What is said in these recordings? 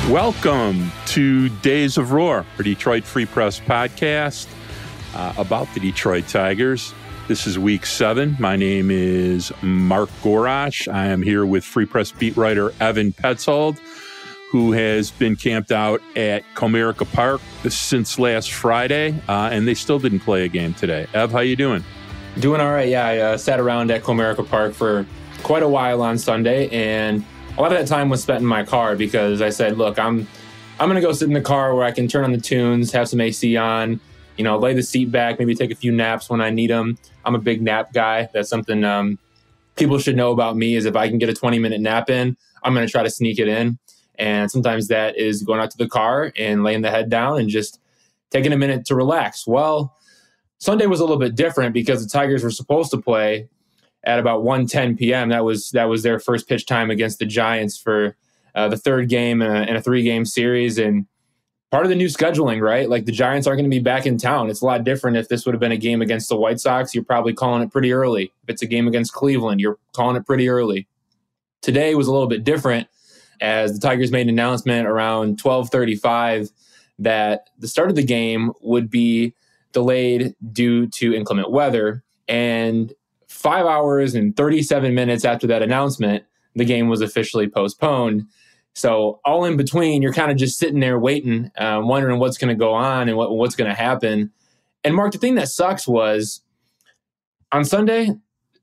Welcome to Days of Roar, a Detroit Free Press podcast about the Detroit Tigers. This is week 7. My name is Mark Gorash. I am here with Free Press beat writer Evan Petzold, who has been camped out at Comerica Park since last Friday, and they still didn't play a game today. Ev, how you doing? Doing all right, yeah. I sat around at Comerica Park for quite a while on Sunday, and a lot of that time was spent in my car because I said, look, I'm going to go sit in the car where I can turn on the tunes, have some AC on, lay the seat back, maybe take a few naps when I need them. I'm a big nap guy. That's something people should know about me, is if I can get a 20-minute nap in, I'm going to try to sneak it in. And sometimes that is going out to the car and laying the head down and just taking a minute to relax. Well, Sunday was a little bit different because the Tigers were supposed to play at about 1:10 p.m. That was their first pitch time against the Giants for the third game in a 3-game series. And part of the new scheduling, right? Like, the Giants aren't going to be back in town. It's a lot different. If this would have been a game against the White Sox, you're probably calling it pretty early. If it's a game against Cleveland, you're calling it pretty early. Today was a little bit different, as the Tigers made an announcement around 12:35 that the start of the game would be delayed due to inclement weather. And 5 hours and 37 minutes after that announcement, the game was officially postponed. So all in between, you're kind of just sitting there waiting, wondering what's going to go on and what's going to happen. And Mark, the thing that sucks was on Sunday,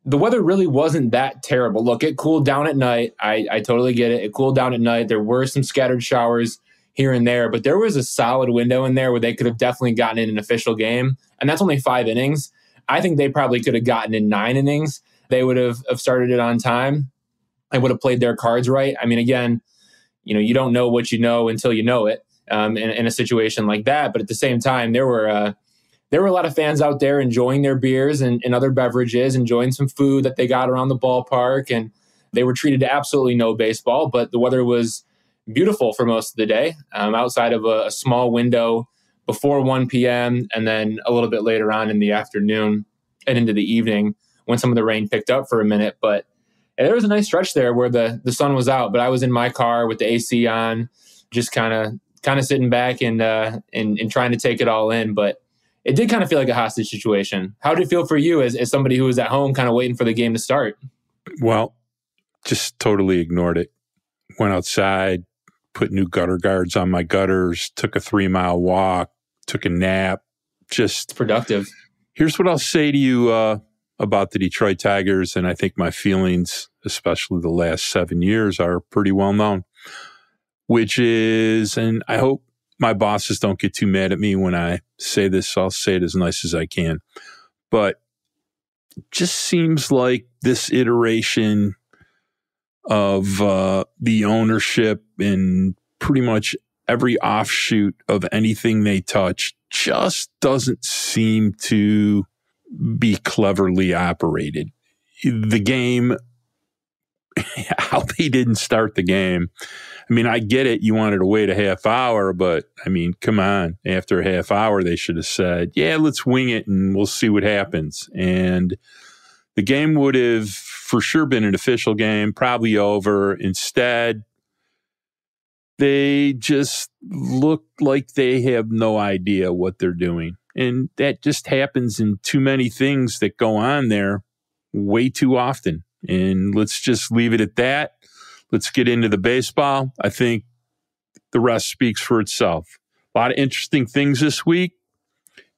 the weather really wasn't that terrible. Look, it cooled down at night. I totally get it. It cooled down at night. There were some scattered showers here and there, but there was a solid window in there where they could have definitely gotten in an official game. And that's only 5 innings. I think they probably could have gotten in 9 innings. They would have started it on time and would have played their cards right. I mean, again, you don't know what you know until you know it in a situation like that. But at the same time, there were a lot of fans out there enjoying their beers and other beverages, enjoying some food that they got around the ballpark. And they were treated to absolutely no baseball, but the weather was beautiful for most of the day, outside of a small window before 1 p.m. and then a little bit later on in the afternoon and into the evening when some of the rain picked up for a minute. But there was a nice stretch there where the sun was out, but I was in my car with the AC on, just kind of sitting back and trying to take it all in. But it did kind of feel like a hostage situation. How did it feel for you as somebody who was at home kind of waiting for the game to start? Well, just totally ignored it. Went outside, put new gutter guards on my gutters, took a 3-mile walk, took a nap. Just it's productive. Here's what I'll say to you about the Detroit Tigers, and I think my feelings, especially the last 7 years, are pretty well known, which is, and I hope my bosses don't get too mad at me when I say this, so I'll say it as nice as I can, but it just seems like this iteration of the ownership and pretty much every offshoot of anything they touch just doesn't seem to be cleverly operated. The game, how they didn't start the game. I mean, I get it. You wanted to wait a half hour, but I mean, come on. After a half hour, they should have said, yeah, let's wing it and we'll see what happens. And the game would have for sure been an official game, probably over. Instead, they just look like they have no idea what they're doing. And that just happens in too many things that go on there way too often. And let's just leave it at that. Let's get into the baseball. I think the rest speaks for itself. A lot of interesting things this week.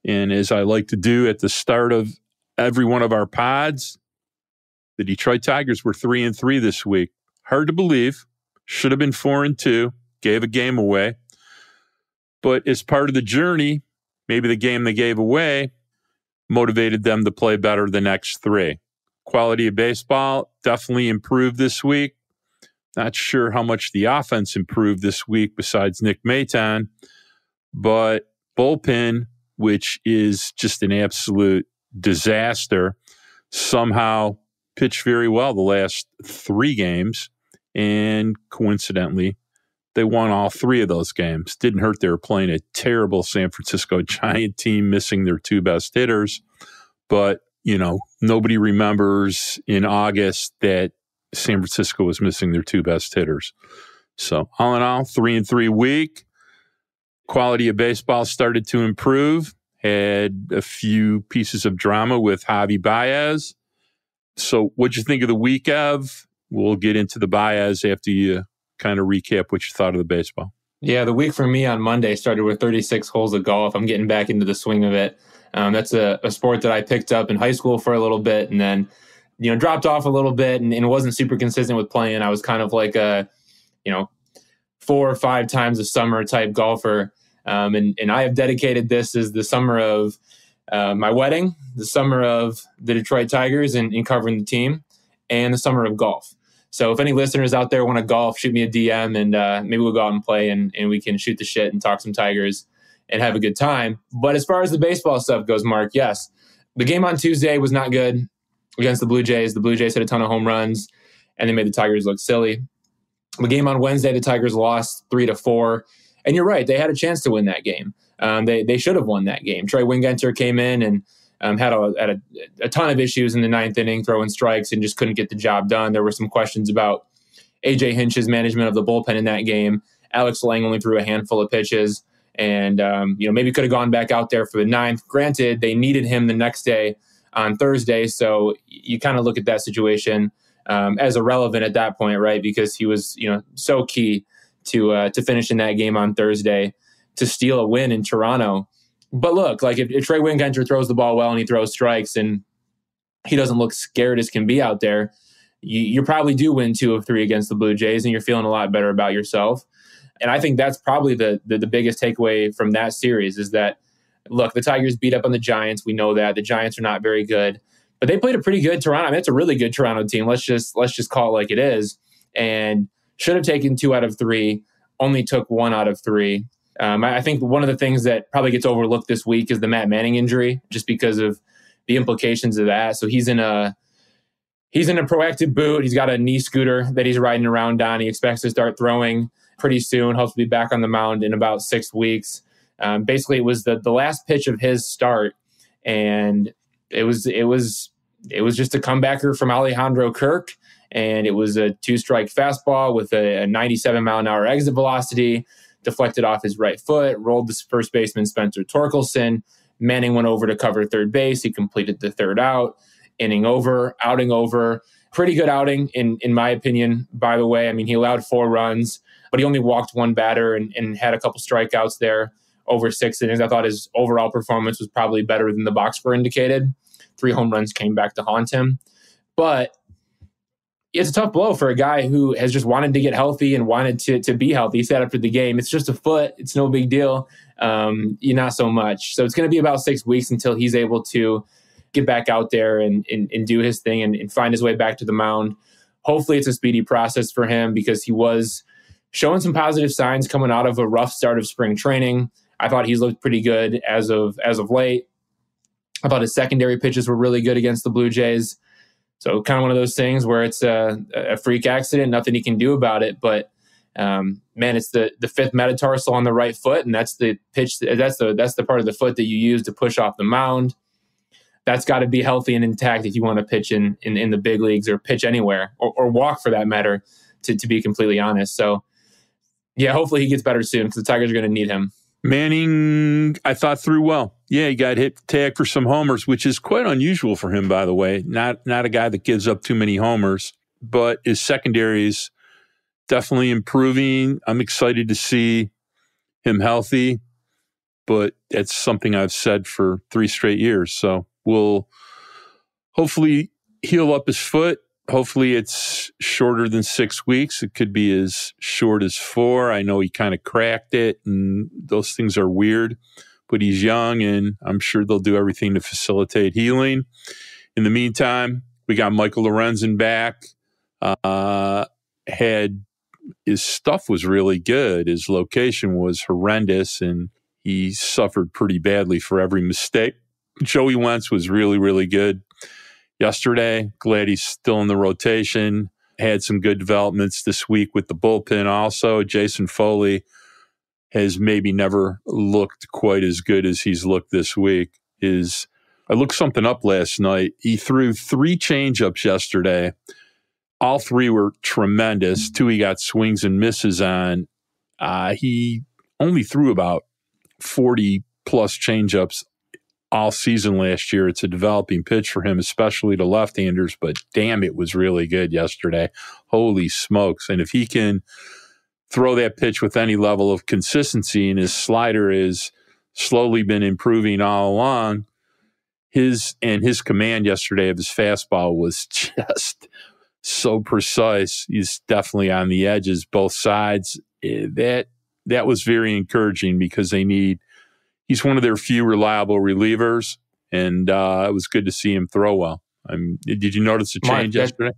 And as I like to do at the start of every one of our pods, the Detroit Tigers were 3-3 this week. Hard to believe. Should have been 4-2. Gave a game away. But as part of the journey, maybe the game they gave away motivated them to play better the next 3. Quality of baseball definitely improved this week. Not sure how much the offense improved this week besides Nick Maton, but bullpen, which is just an absolute disaster, somehow pitched very well the last 3 games, and coincidentally, they won all 3 of those games. Didn't hurt they were playing a terrible San Francisco Giant team, missing their 2 best hitters, but nobody remembers in August that San Francisco was missing their 2 best hitters. So all in all, 3-3 week. Quality of baseball started to improve. Had a few pieces of drama with Javi Báez. So what'd you think of the week, Ev? We'll get into the Báez after you kind of recap what you thought of the baseball. Yeah, the week for me on Monday started with 36 holes of golf. I'm getting back into the swing of it. That's a sport that I picked up in high school for a little bit and then, dropped off a little bit and wasn't super consistent with playing. I was kind of like a, 4 or 5 times a summer type golfer. And I have dedicated this as the summer of my wedding, the summer of the Detroit Tigers and covering the team, and the summer of golf. So if any listeners out there want to golf, shoot me a DM and maybe we'll go out and play and we can shoot the shit and talk some Tigers and have a good time. But as far as the baseball stuff goes, Mark, yes, the game on Tuesday was not good against the Blue Jays. The Blue Jays hit a ton of home runs and they made the Tigers look silly. The game on Wednesday, the Tigers lost 3-4. And you're right, they had a chance to win that game. They should have won that game. Troy Wingenter came in and had a ton of issues in the 9th inning, throwing strikes and just couldn't get the job done. There were some questions about A.J. Hinch's management of the bullpen in that game. Alex Lang only threw a handful of pitches and, maybe could have gone back out there for the 9th. Granted, they needed him the next day on Thursday, so you kind of look at that situation as irrelevant at that point, right? Because he was, so key to finishing that game on Thursday to steal a win in Toronto. But look, like if Trey Wingenter throws the ball well and he throws strikes and he doesn't look scared as can be out there, you probably do win 2 of 3 against the Blue Jays and you're feeling a lot better about yourself. And I think that's probably the biggest takeaway from that series is that, look, the Tigers beat up on the Giants. We know that. The Giants are not very good. But they played a pretty good Toronto. I mean, it's a really good Toronto team. Let's just call it like it is. And should have taken 2 out of 3, only took 1 out of 3. I think one of the things that probably gets overlooked this week is the Matt Manning injury, just because of the implications of that. So he's in a proactive boot. He's got a knee scooter that he's riding around on. He expects to start throwing pretty soon. Hopes to be back on the mound in about 6 weeks. Basically, it was the last pitch of his start, and it was just a comebacker from Alejandro Kirk, and it was a 2-strike fastball with a 97-mile-an-hour exit velocity. Deflected off his right foot, rolled the first baseman Spencer Torkelson. Manning went over to cover third base. He completed the 3rd out. Inning over, outing over. Pretty good outing, in my opinion, by the way. I mean, he allowed 4 runs, but he only walked 1 batter and had a couple strikeouts there over 6 innings. I thought his overall performance was probably better than the box score indicated. 3 home runs came back to haunt him. But it's a tough blow for a guy who has just wanted to get healthy and wanted to be healthy. He sat after the game. It's just a foot. It's no big deal. Not so much. So it's going to be about 6 weeks until he's able to get back out there and do his thing and find his way back to the mound. Hopefully it's a speedy process for him because he was showing some positive signs coming out of a rough start of spring training. I thought he's looked pretty good as of late. I thought his secondary pitches were really good against the Blue Jays. So kind of one of those things where it's a freak accident, nothing he can do about it. But it's the 5th metatarsal on the right foot, and that's the pitch. That's the part of the foot that you use to push off the mound. That's got to be healthy and intact if you want to pitch in the big leagues or pitch anywhere or walk for that matter. To be completely honest, so yeah, hopefully he gets better soon because the Tigers are going to need him. Manning, I thought threw well. Yeah, he got hit tag for some homers, which is quite unusual for him, by the way. Not a guy that gives up too many homers, but his secondary is definitely improving. I'm excited to see him healthy, but that's something I've said for 3 straight years. So we'll hopefully heal up his foot. Hopefully it's shorter than 6 weeks. It could be as short as 4. I know he kind of cracked it, and those things are weird, but he's young, and I'm sure they'll do everything to facilitate healing. In the meantime, we got Michael Lorenzen back. His stuff was really good. His location was horrendous, and he suffered pretty badly for every mistake. Joey Wentz was really, really good yesterday. Glad he's still in the rotation. Had some good developments this week with the bullpen also. Jason Foley has maybe never looked quite as good as he's looked this week. I looked something up last night. He threw 3 changeups yesterday. All three were tremendous. Two he got swings and misses on. He only threw about 40-plus changeups all season last year. It's a developing pitch for him, especially to left-handers, but damn, it was really good yesterday. Holy smokes. And if he can throw that pitch with any level of consistency, and his slider has slowly been improving all along, his command yesterday of his fastball was just so precise. He's definitely on the edges, both sides. That was very encouraging because he's one of their few reliable relievers, and it was good to see him throw well. Did you notice a change yesterday?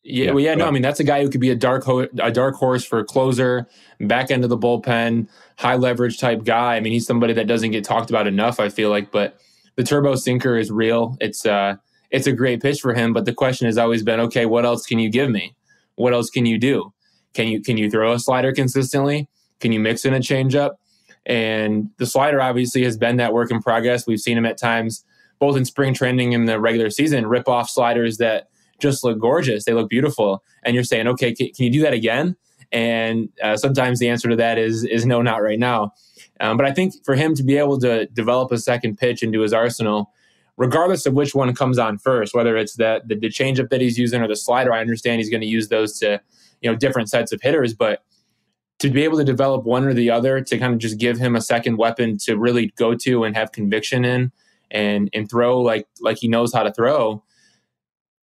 Yeah, no. I mean, that's a guy who could be a dark horse for a closer, back end of the bullpen, high leverage type guy. I mean, he's somebody that doesn't get talked about enough, I feel like. But the turbo sinker is real. It's a great pitch for him. But the question has always been, okay, what else can you give me? What else can you do? Can you throw a slider consistently? Can you mix in a changeup? And the slider obviously has been that work in progress. We've seen him at times, both in spring training and the regular season, rip off sliders that just look gorgeous. They look beautiful. And you're saying, okay, can you do that again? And sometimes the answer to that is no, not right now. But I think for him to be able to develop a second pitch into his arsenal, regardless of which one comes on first, whether it's the changeup that he's using or the slider, I understand he's going to use those to, different sets of hitters. But to be able to develop one or the other, to kind of just give him a second weapon to really go to and have conviction in and throw like he knows how to throw,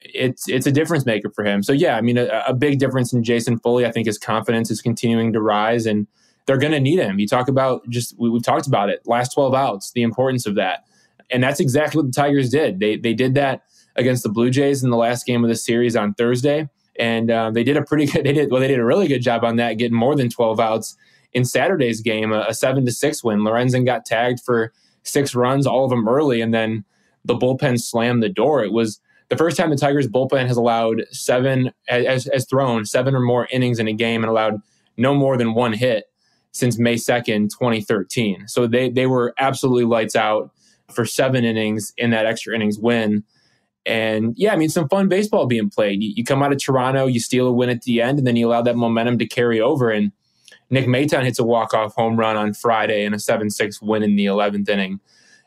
it's a difference maker for him. So yeah, I mean, a big difference in Jason Foley. I think his confidence is continuing to rise, and they're going to need him. You talk about we've talked about it, last 12 outs, the importance of that. And that's exactly what the Tigers did. They did that against the Blue Jays in the last game of the series on Thursday. And they did a really good job on that, getting more than 12 outs in Saturday's game, a 7-6 win. Lorenzen got tagged for 6 runs, all of them early, and then the bullpen slammed the door. It was the first time the Tigers bullpen has thrown 7 or more innings in a game and allowed no more than 1 hit since May 2nd, 2013. So they were absolutely lights out for 7 innings in that extra innings win. And yeah, I mean, some fun baseball being played. You come out of Toronto, you steal a win at the end, and then you allow that momentum to carry over. And Nick Maton hits a walk-off home run on Friday in a 7-6 win in the 11th inning.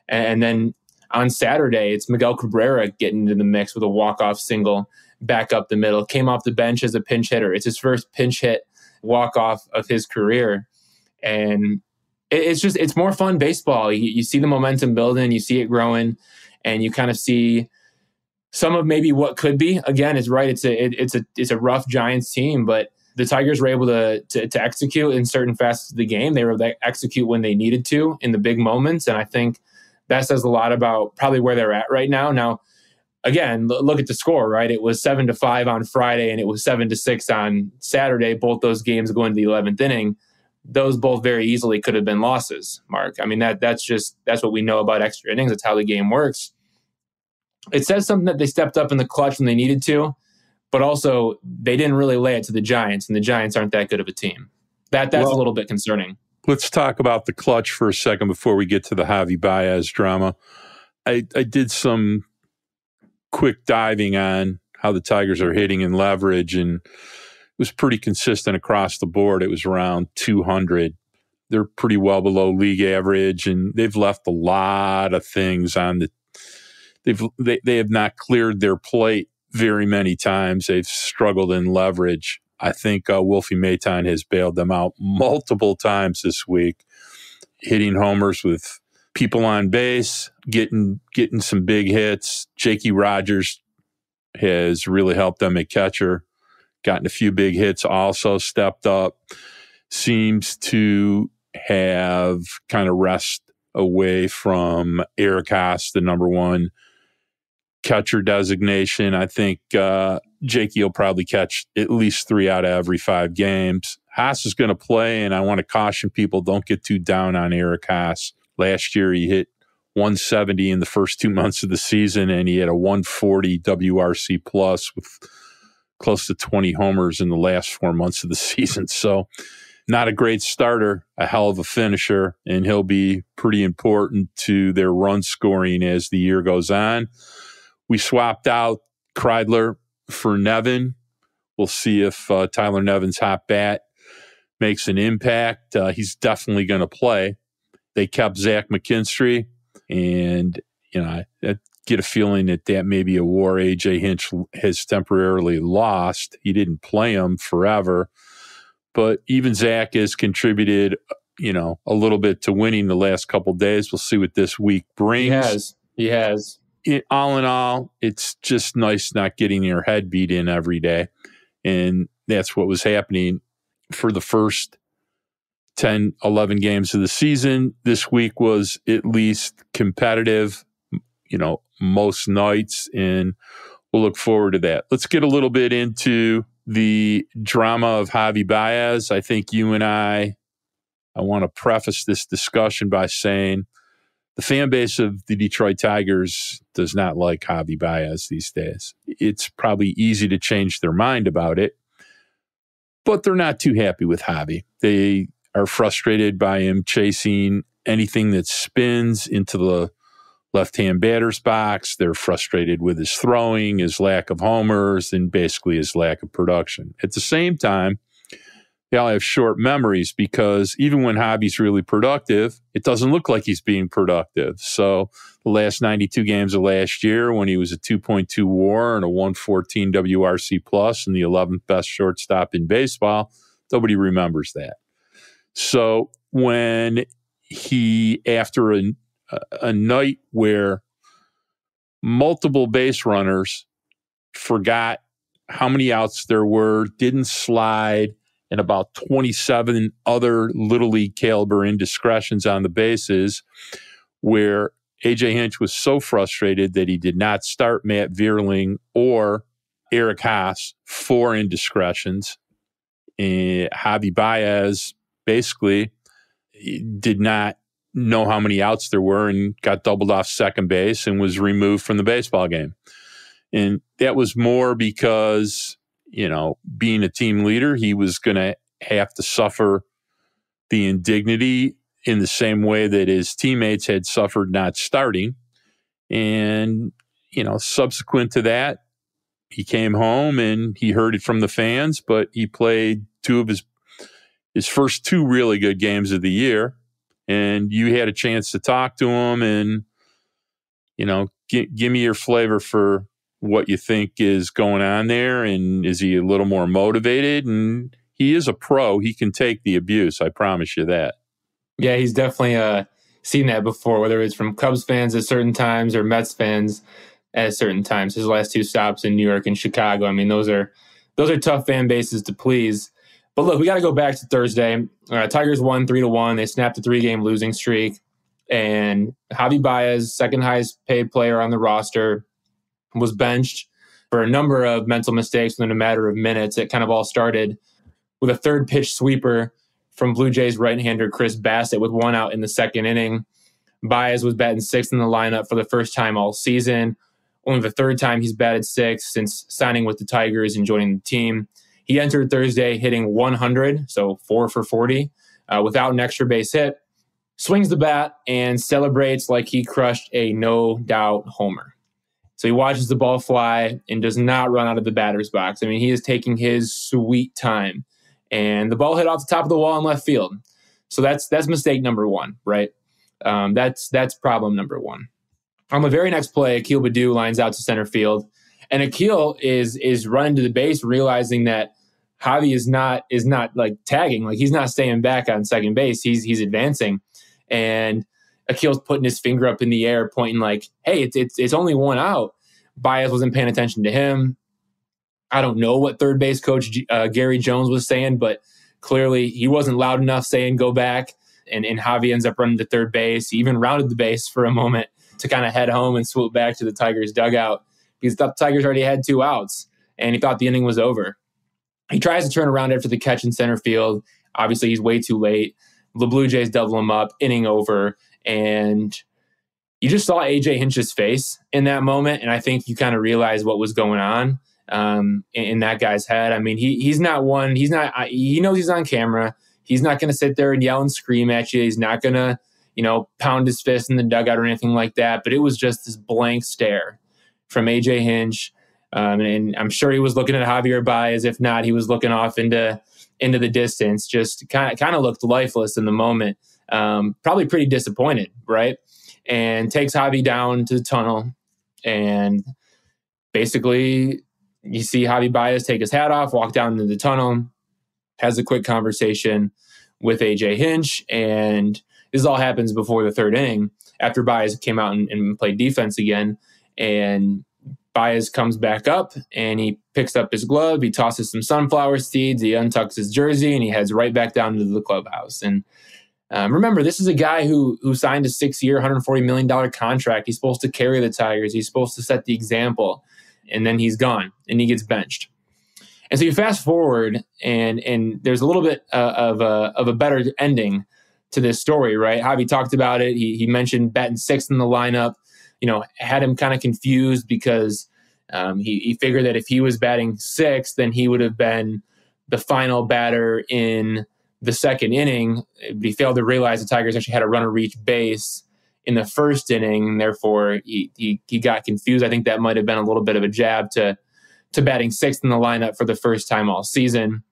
And then on Saturday, it's Miguel Cabrera getting into the mix with a walk-off single back up the middle. Came off the bench as a pinch hitter. It's his first pinch hit walk-off of his career. And it's more fun baseball. You see the momentum building, you see it growing, and you kind of see some of maybe what could be. Again, it's right. It's a rough Giants team, but the Tigers were able to execute in certain facets of the game. They were able to execute when they needed to in the big moments, and I think that says a lot about probably where they're at right now. Now, again, look at the score. Right, it was 7-5 on Friday, and it was 7-6 on Saturday. Both those games going to the 11th inning. Those both very easily could have been losses, Mark. I mean, that's what we know about extra innings. That's how the game works. It says something that they stepped up in the clutch when they needed to, but also they didn't really lay it to the Giants, and the Giants aren't that good of a team. That's a little bit concerning. Let's talk about the clutch for a second before we get to the Javi Báez drama. I did some quick diving on how the Tigers are hitting in leverage, and it was pretty consistent across the board. It was around 200. They're pretty well below league average, and they've left a lot of things on the. They have not cleared their plate very many times. They've struggled in leverage. I think Wolfie Maton has bailed them out multiple times this week, hitting homers with people on base, getting some big hits. Jakey Rogers has really helped them at catcher, gotten a few big hits, also stepped up, seems to have kind of rest away from Eric Haas, the number one catcher designation. I think Jakey will probably catch at least 3 out of every 5 games. Haas is going to play, and I want to caution people, don't get too down on Eric Haas. Last year, he hit 170 in the first 2 months of the season, and he had a 140 WRC plus with close to 20 homers in the last 4 months of the season. So not a great starter, a hell of a finisher, and he'll be pretty important to their run scoring as the year goes on. We swapped out Kreidler for Nevin. We'll see if Tyler Nevin's hot bat makes an impact. He's definitely going to play. They kept Zach McKinstry, and I get a feeling that may be a war A.J. Hinch has temporarily lost. He didn't play him forever, but even Zach has contributed, a little bit to winning the last couple of days. We'll see what this week brings. He has. All in all, it's just nice not getting your head beat in every day, and that's what was happening for the first 10, 11 games of the season. This week was at least competitive, most nights, and we'll look forward to that. Let's get a little bit into the drama of Javi Báez. I think you and I want to preface this discussion by saying the fan base of the Detroit Tigers does not like Javi Báez these days. It's probably easy to change their mind about it, but they're not too happy with Javi. They are frustrated by him chasing anything that spins into the left-hand batter's box. They're frustrated with his throwing, his lack of homers, and basically his lack of production. At the same time, they all have short memories because even when Javi's really productive, it doesn't look like he's being productive. So the last 92 games of last year, when he was a 2.2 WAR and a 114 WRC plus and the 11th best shortstop in baseball, nobody remembers that. So when he, after a night where multiple base runners forgot how many outs there were, didn't slide, and about 27 other Little League caliber indiscretions on the bases, where A.J. Hinch was so frustrated that he did not start Matt Vierling or Eric Haas for indiscretions. And Javi Báez basically did not know how many outs there were and got doubled off second base and was removed from the baseball game. And that was more because, being a team leader, he was going to have to suffer the indignity in the same way that his teammates had suffered not starting. And, subsequent to that, he came home and he heard it from the fans, but he played two of his first two really good games of the year. And you had a chance to talk to him and, give me your flavor for what you think is going on there. And is he a little more motivated? And he is a pro. He can take the abuse. I promise you that. Yeah, he's definitely seen that before, whether it's from Cubs fans at certain times or Mets fans at certain times. His last two stops in New York and Chicago. I mean, those are tough fan bases to please. But look, we got to go back to Thursday. Tigers won 3-1. They snapped a 3-game losing streak. And Javi Báez, second highest paid player on the roster, was benched for a number of mental mistakes within a matter of minutes. It kind of all started with a third pitch sweeper from Blue Jays right-hander Chris Bassett with one out in the second inning. Báez was batting sixth in the lineup for the first time all season. Only the third time he's batted sixth since signing with the Tigers and joining the team. He entered Thursday hitting 100, so 4 for 40, without an extra base hit. Swings the bat and celebrates like he crushed a no-doubt homer. So he watches the ball fly and does not run out of the batter's box. I mean, he is taking his sweet time. And the ball hit off the top of the wall in left field. So that's mistake number one, right? That's problem number one. On the very next play, Akil Baddoo lines out to center field. And Akil is running to the base, realizing that Javi is not like tagging, like he's not staying back on second base. He's advancing. And Akil's putting his finger up in the air, pointing like, hey, it's only one out. Báez wasn't paying attention to him. I don't know what third base coach Gary Jones was saying, but clearly he wasn't loud enough saying go back. And Javi ends up running to third base. He even rounded the base for a moment to kind of head home and swoop back to the Tigers dugout because he thought the Tigers already had two outs and he thought the inning was over. He tries to turn around after the catch in center field. Obviously, he's way too late. The Blue Jays double him up, inning over. And you just saw A.J. Hinch's face in that moment. And I think you kind of realize what was going on in that guy's head. I mean, he knows he's on camera. He's not going to sit there and yell and scream at you. He's not going to, pound his fist in the dugout or anything like that. But it was just this blank stare from A.J. Hinch And I'm sure he was looking at Javier Báez. If not, he was looking off into the distance, just kind of looked lifeless in the moment. Probably pretty disappointed, right? And takes Javi down to the tunnel. And basically, you see Javi Báez take his hat off, walk down into the tunnel, has a quick conversation with AJ Hinch. And this all happens before the third inning, after Báez came out and played defense again. And Báez comes back up and he picks up his glove. He tosses some sunflower seeds. He untucks his jersey and he heads right back down to the clubhouse. And remember, this is a guy who signed a 6-year, $140 million contract. He's supposed to carry the Tigers. He's supposed to set the example. And then he's gone and he gets benched. And so you fast forward and there's a little bit of a better ending to this story, right? Javi talked about it. He mentioned batting sixth in the lineup. Had him kind of confused because he figured that if he was batting sixth, then he would have been the final batter in the second inning. But he failed to realize the Tigers actually had a runner reach base in the first inning, and therefore he got confused. I think that might have been a little bit of a jab to batting sixth in the lineup for the first time all season.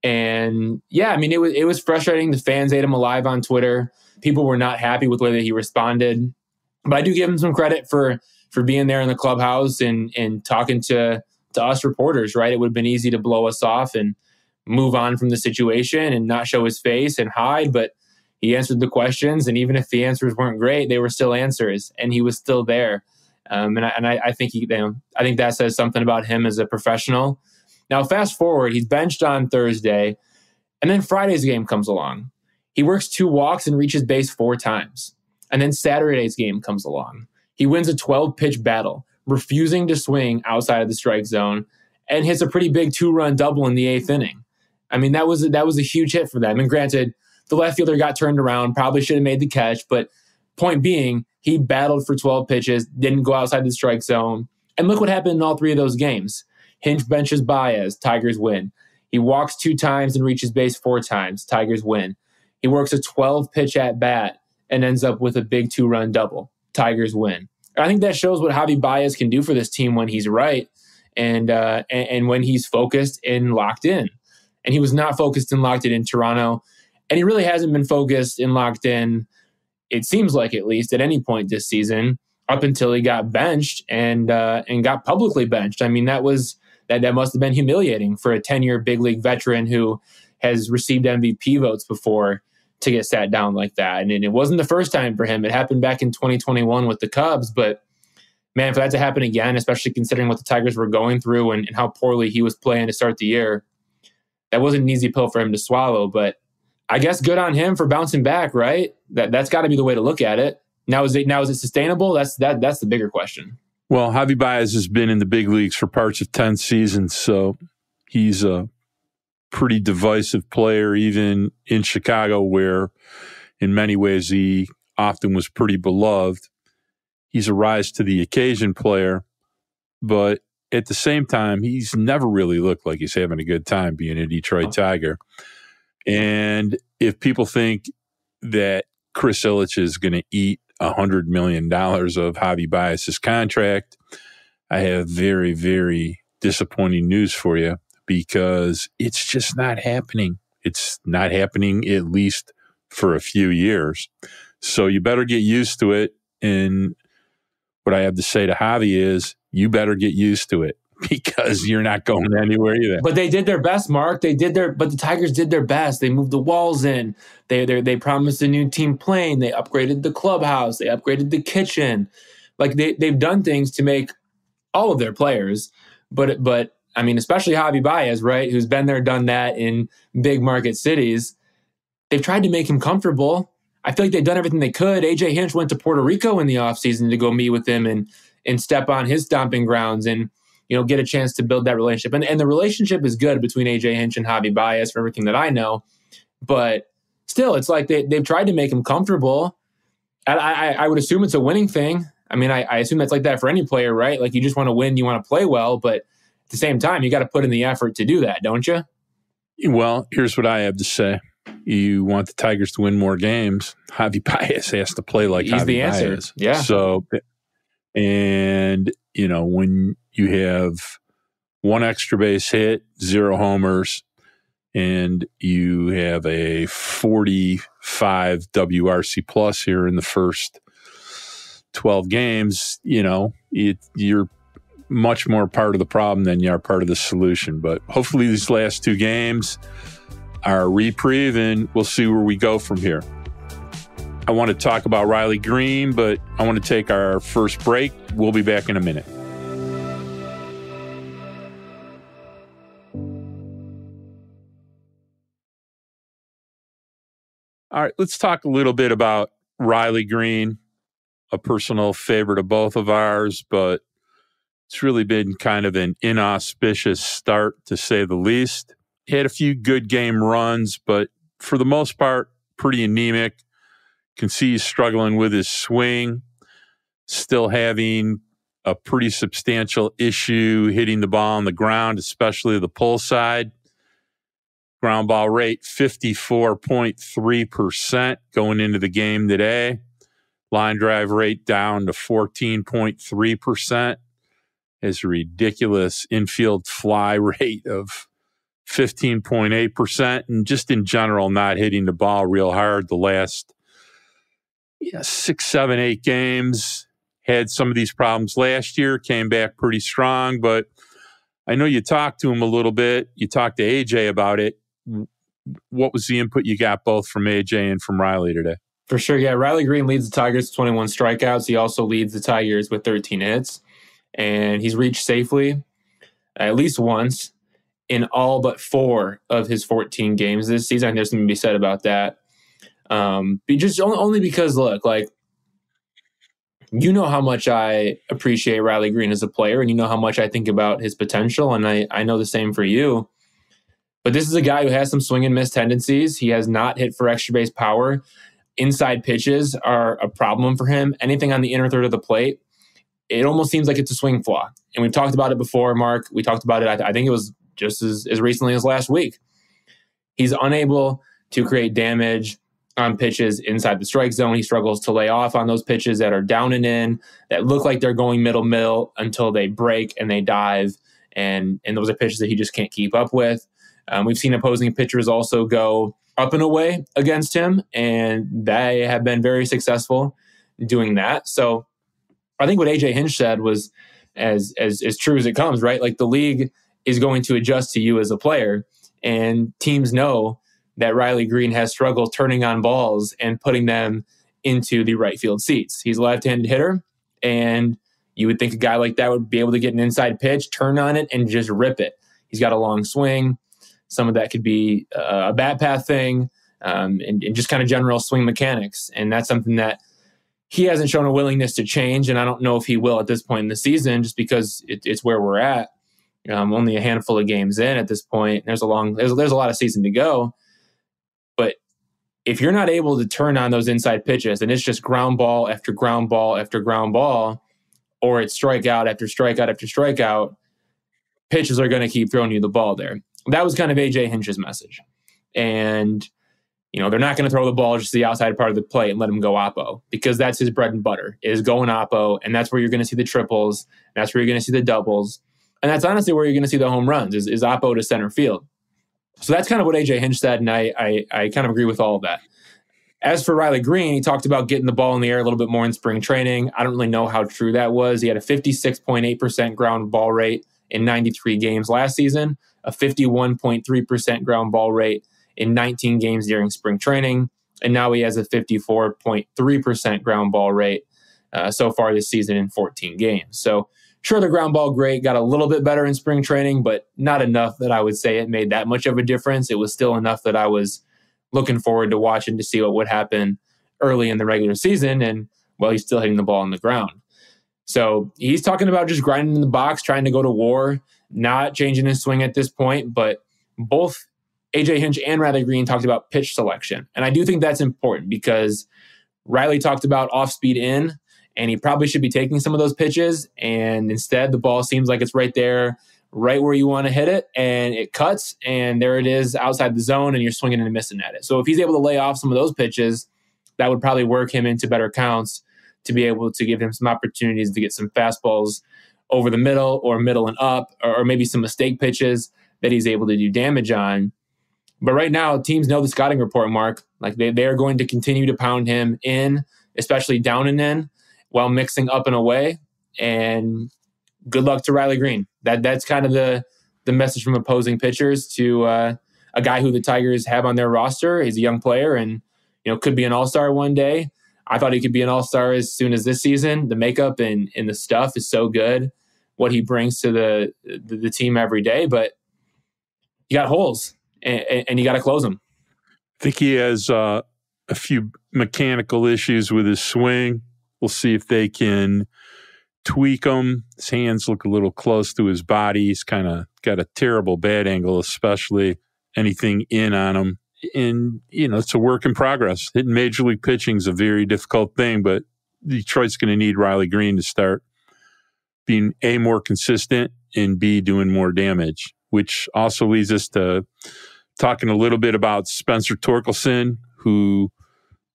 And yeah, I mean, it was frustrating. The fans ate him alive on Twitter. People were not happy with the way that he responded. But I do give him some credit for being there in the clubhouse and talking to us reporters, right? It would have been easy to blow us off and move on from the situation and not show his face and hide. But he answered the questions. And even if the answers weren't great, they were still answers. And he was still there. And I think I think that says something about him as a professional. Now, fast forward, he's benched on Thursday. And then Friday's game comes along. He works 2 walks and reaches base 4 times. And then Saturday's game comes along. He wins a 12-pitch battle, refusing to swing outside of the strike zone, and hits a pretty big 2-run double in the 8th inning. I mean, that was a huge hit for them. And granted, the left fielder got turned around, probably should have made the catch, but point being, he battled for 12 pitches, didn't go outside the strike zone. And look what happened in all 3 of those games. Hinch benches Báez, Tigers win. He walks 2 times and reaches base 4 times, Tigers win. He works a 12-pitch at bat and ends up with a big 2-run double. Tigers win. I think that shows what Javi Báez can do for this team when he's right and when he's focused and locked in. And he was not focused and locked in Toronto. And he really hasn't been focused and locked in, it seems like at least, at any point this season, up until he got benched and got publicly benched. I mean, that must have been humiliating for a 10-year big league veteran who has received MVP votes before to get sat down like that. And it wasn't the first time for him. It happened back in 2021 with the Cubs. But man, for that to happen again, especially considering what the Tigers were going through and how poorly he was playing to start the year, that wasn't an easy pill for him to swallow. But I guess good on him for bouncing back, right? That's got to be the way to look at it. Now is it sustainable? That's the bigger question. Well, Javi Báez has been in the big leagues for parts of 10 seasons, so he's a pretty divisive player, even in Chicago, where in many ways he often was pretty beloved. He's a rise to the occasion player, but at the same time, he's never really looked like he's having a good time being a Detroit Tiger. And if people think that Chris Ilitch is going to eat $100 million of Javi Báez's contract, I have very, very disappointing news for you, because it's just not happening. It's not happening, at least for a few years. So you better get used to it. And what I have to say to Javi is, you better get used to it, because you're not going anywhere either. But they did their best, Mark. But the Tigers did their best. They moved the walls in. They promised a new team plane. They upgraded the clubhouse. They upgraded the kitchen. Like they've done things to make all of their players. But I mean, especially Javi Báez, right, who's been there, done that in big market cities. They've tried to make him comfortable. I feel like they've done everything they could. AJ Hinch went to Puerto Rico in the offseason to go meet with him and step on his stomping grounds and, get a chance to build that relationship. And the relationship is good between AJ Hinch and Javi Báez, for everything that I know. But still, it's like they've tried to make him comfortable. I would assume it's a winning thing. I mean, I assume that's like that for any player, right? Like, you just want to win, you want to play well, but at the same time, you got to put in the effort to do that, don't you? Well, here's what I have to say. You want the Tigers to win more games, Javi Báez has to play like He's Javi the answer. Báez. Yeah. So, and, when you have 1 extra base hit, 0 homers, and you have a 45 WRC plus here in the first 12 games, you're much more part of the problem than you are part of the solution. But hopefully these last 2 games are a reprieve, and we'll see where we go from here. I want to talk about Riley Greene, but I want to take our first break. We'll be back in a minute. All right, let's talk a little bit about Riley Greene, a personal favorite of both of ours, but it's really been kind of an inauspicious start, to say the least. He had a few good game runs, but for the most part, pretty anemic. Can see he's struggling with his swing, still having a pretty substantial issue hitting the ball on the ground, especially the pull side. Ground ball rate 54.3% going into the game today. Line drive rate down to 14.3%. Has a ridiculous infield fly rate of 15.8%. And just in general, not hitting the ball real hard the last 6, 7, 8 games. Had some of these problems last year, came back pretty strong. But I know you talked to him a little bit. You talked to AJ about it. What was the input you got both from AJ and from Riley today? For sure, yeah. Riley Greene leads the Tigers with 21 strikeouts. He also leads the Tigers with 13 hits. And he's reached safely at least once in all but 4 of his 14 games this season. There's something to be said about that. Just only because, look, like, you know how much I appreciate Riley Greene as a player, and you know how much I think about his potential, and I know the same for you. But this is a guy who has some swing and miss tendencies. He has not hit for extra base power. Inside pitches are a problem for him. Anything on the inner third of the plate, it almost seems like it's a swing flaw. And we've talked about it before, Mark. We talked about it, I think it was just as recently as last week. He's unable to create damage on pitches inside the strike zone. He struggles to lay off on those pitches that are down and in, that look like they're going middle until they break and they dive. And those are pitches that he just can't keep up with. We've seen opposing pitchers also go up and away against him, and they have been very successful doing that. So I think what AJ Hinch said was as true as it comes, right? Like, the league is going to adjust to you as a player, and teams know that Riley Greene has struggled turning on balls and putting them into the right field seats. He's a left-handed hitter, and you would think a guy like that would be able to get an inside pitch, turn on it, and just rip it. He's got a long swing. Some of that could be a bat path thing, and just kind of general swing mechanics. And that's something that he hasn't shown a willingness to change, and I don't know if he will at this point in the season, just because it's where we're at. Only a handful of games in at this point. There's a lot of season to go. But if you're not able to turn on those inside pitches, and it's just ground ball after ground ball after ground ball, or it's strikeout after strikeout after strikeout, pitchers are going to keep throwing you the ball there. That was kind of AJ Hinch's message. And, they're not going to throw the ball just to the outside part of the plate and let him go oppo, because that's his bread and butter, is going oppo. And that's where you're going to see the triples. And that's where you're going to see the doubles. And that's honestly where you're going to see the home runs, is oppo to center field. So that's kind of what AJ Hinch said, and I kind of agree with all of that. As for Riley Greene, he talked about getting the ball in the air a little bit more in spring training. I don't really know how true that was. He had a 56.8% ground ball rate in 93 games last season, a 51.3% ground ball rate in 19 games during spring training, and now he has a 54.3% ground ball rate so far this season in 14 games. So sure, the ground ball rate got a little bit better in spring training, but not enough that I would say it made that much of a difference. It was still enough that I was looking forward to watching to see what would happen early in the regular season, and, well, he's still hitting the ball on the ground. So he's talking about just grinding in the box, trying to go to war, not changing his swing at this point. But both AJ Hinch and Riley Greene talked about pitch selection. And I do think that's important, because Riley talked about off-speed in, and he probably should be taking some of those pitches. And instead, the ball seems like it's right there, right where you want to hit it, and it cuts, and there it is outside the zone, and you're swinging and missing at it. So if he's able to lay off some of those pitches, that would probably work him into better counts to be able to give him some opportunities to get some fastballs over the middle or middle and up, or maybe some mistake pitches that he's able to do damage on. But right now, teams know the scouting report, Mark. Like they are going to continue to pound him in, especially down and in, while mixing up and away. And good luck to Riley Greene. That's kind of the message from opposing pitchers to a guy who the Tigers have on their roster. He's a young player and could be an all-star one day. I thought he could be an all-star as soon as this season. The makeup and the stuff is so good, what he brings to the team every day. But you got holes, and you got to close them. I think he has a few mechanical issues with his swing. We'll see if they can tweak them. His hands look a little close to his body. He's kind of got a terrible bat angle, especially anything in on him. And, it's a work in progress. Hitting major league pitching is a very difficult thing, but Detroit's going to need Riley Greene to start being A, more consistent, and B, doing more damage, which also leads us to talking a little bit about Spencer Torkelson, who,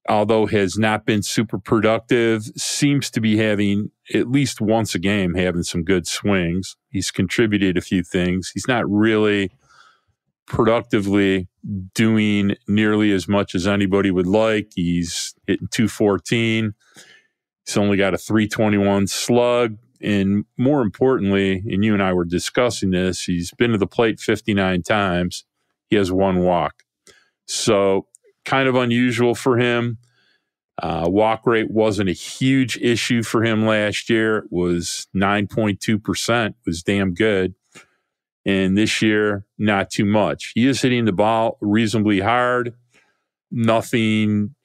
although has not been super productive, seems to be having at least once a game having some good swings. He's contributed a few things. He's not really productively doing nearly as much as anybody would like. He's hitting 214. He's only got a 321 slug. And more importantly, and you and I were discussing this, he's been to the plate 59 times. He has one walk. So kind of unusual for him. Walk rate wasn't a huge issue for him last year. It was 9.2%, was damn good. And this year, not too much. He is hitting the ball reasonably hard. Nothing,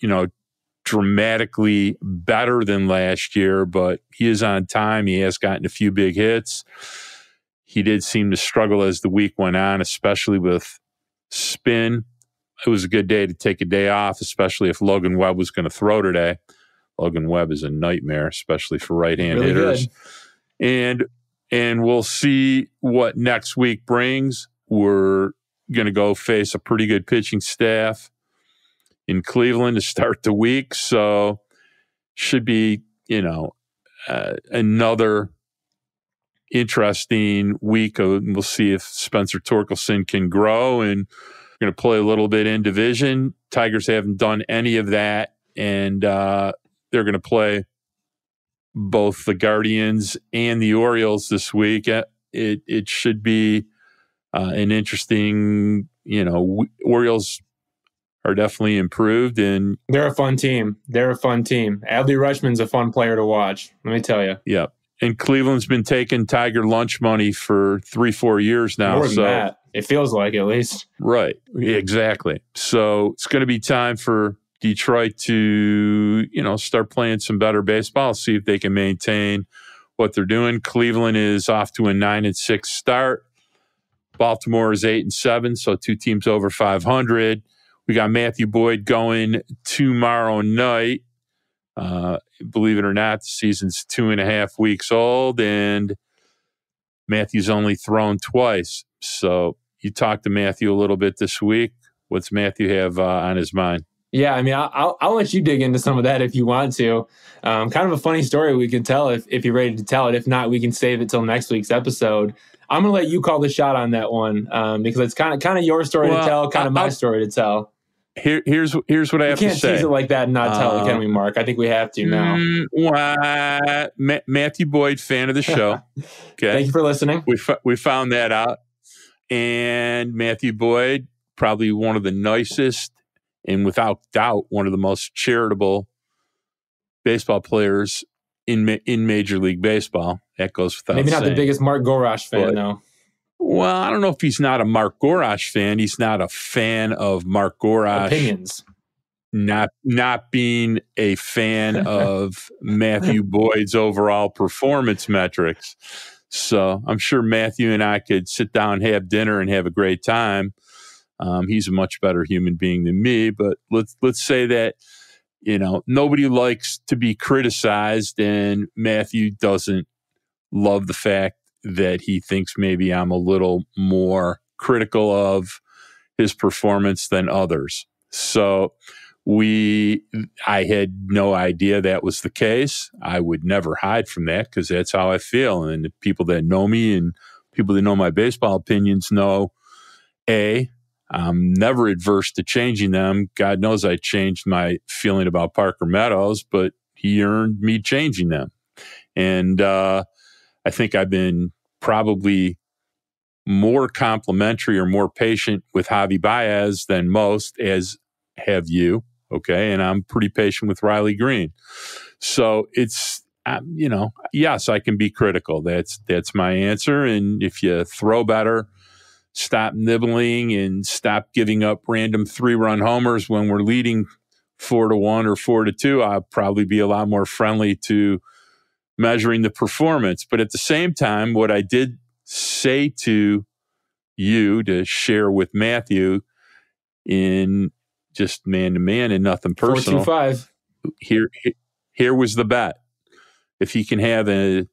dramatically better than last year, but he is on time. He has gotten a few big hits. He did seem to struggle as the week went on, especially with spin. It was a good day to take a day off, especially if Logan Webb was going to throw today. Logan Webb is a nightmare, especially for right-hand really hitters. Good. And we'll see what next week brings. We're going to go face a pretty good pitching staff in Cleveland to start the week. So should be, another interesting week. We'll see if Spencer Torkelson can grow, and we're going to play a little bit in division. Tigers haven't done any of that, and they're going to play both the Guardians and the Orioles this week. It should be an interesting, Orioles are definitely improved, and they're a fun team. Adley Rutschman's a fun player to watch, let me tell you. Yeah. And Cleveland's been taking Tiger lunch money for 3-4 years now. More than that. It feels like, at least. Right. Exactly. So it's going to be time for Detroit to, start playing some better baseball, see if they can maintain what they're doing. Cleveland is off to a 9-6 start. Baltimore is 8-7, so two teams over 500. We got Matthew Boyd going tomorrow night. Believe it or not, the season's 2.5 weeks old, and Matthew's only thrown twice. So you talked to Matthew a little bit this week. What's Matthew have on his mind? Yeah, I mean, I'll let you dig into some of that if you want to. Kind of a funny story we can tell if you're ready to tell it. If not, we can save it till next week's episode. I'm going to let you call the shot on that one because it's kind of your story to tell, kind of my story to tell. Here's what I have to say. We can't tease it like that and not tell it, can we, Mark? I think we have to now. Matthew Boyd, fan of the show. Okay, thank you for listening. We found that out. And Matthew Boyd, probably one of the nicest and without doubt one of the most charitable baseball players in Major League Baseball. That goes without saying. Maybe not the biggest Mark Gorash fan, though. Well, I don't know if he's not a Mark Gorash fan. He's not a fan of Mark Gorash. Opinions. Not being a fan of Matthew Boyd's overall performance metrics. So I'm sure Matthew and I could sit down, have dinner, and have a great time. He's a much better human being than me, but let's say that, nobody likes to be criticized, and Matthew doesn't love the fact that he thinks maybe I'm a little more critical of his performance than others. So I had no idea that was the case. I would never hide from that because that's how I feel. And the people that know me and people that know my baseball opinions know, I'm never adverse to changing them. God knows I changed my feeling about Parker Meadows, but he earned me changing them. And I think I've been probably more complimentary or more patient with Javi Báez than most, as have you. Okay. And I'm pretty patient with Riley Greene. So it's, yes, I can be critical. That's my answer. And if you throw better, stop nibbling and stop giving up random 3-run homers when we're leading 4-1 or 4-2, I'll probably be a lot more friendly to measuring the performance. But at the same time, what I did say to you to share with Matthew in just man-to-man and nothing personal. 4.25. Here was the bet. If he can have an